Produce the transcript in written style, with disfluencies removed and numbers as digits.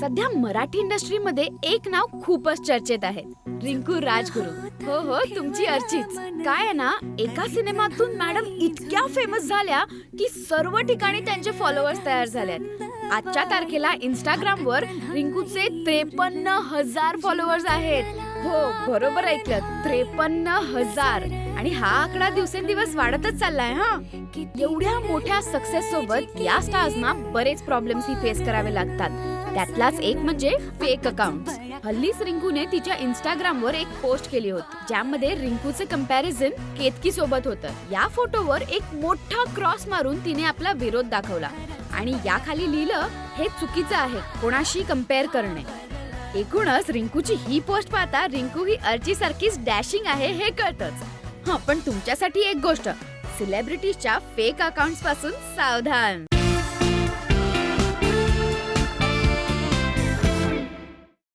सध्या मराठी इंडस्ट्रीमध्ये एक नाव खूपच चर्चेत आहे, रिंकू राजगुरू. हो हो, तुमची अर्चीच. काय आहे ना, एका सिनेमातून मॅडम इतक्या फेमस झाल्या की सर्व ठिकाणी त्यांचे फॉलोअर्स तयार झालेत. आजच्या तारखेला इंस्टाग्रामवर रिंकूचे 53,000 फॉलोअर्स आहेत. हो, बरोबर ऐकलं, 53,000. आणि हा आकडा दिवसेंदिवस वाढतच चाललाय. हा, एवढ्या मोठ्या सक्सेस सोबत या स्टार्सना बरेच प्रॉब्लेम्स ही फेस करावे लागतात. त्यातलाच एक म्हणजे फेक अकाउंट. हल्लीच रिंकूने तिच्या इंस्टाग्रामवर एक पोस्ट केली होती, ज्यामध्ये रिंकूचे कंपॅरिझन केतकी सोबत होतं. या फोटोवर एक मोठा क्रॉस मारून तिने आपला विरोध दाखवला आणि याखाली लिहिलं, हे चुकीचं आहे कोणाशी कंपेअर करणे. एकूणच रिंकूची ही पोस्ट पाहता रिंकू ही अर्ची सारखीच डॅशिंग आहे हे कळतंच. हा, पण तुमच्यासाठी एक गोष्ट, सेलिब्रिटीजच्या फेक अकाउंट्स पासून सावधान.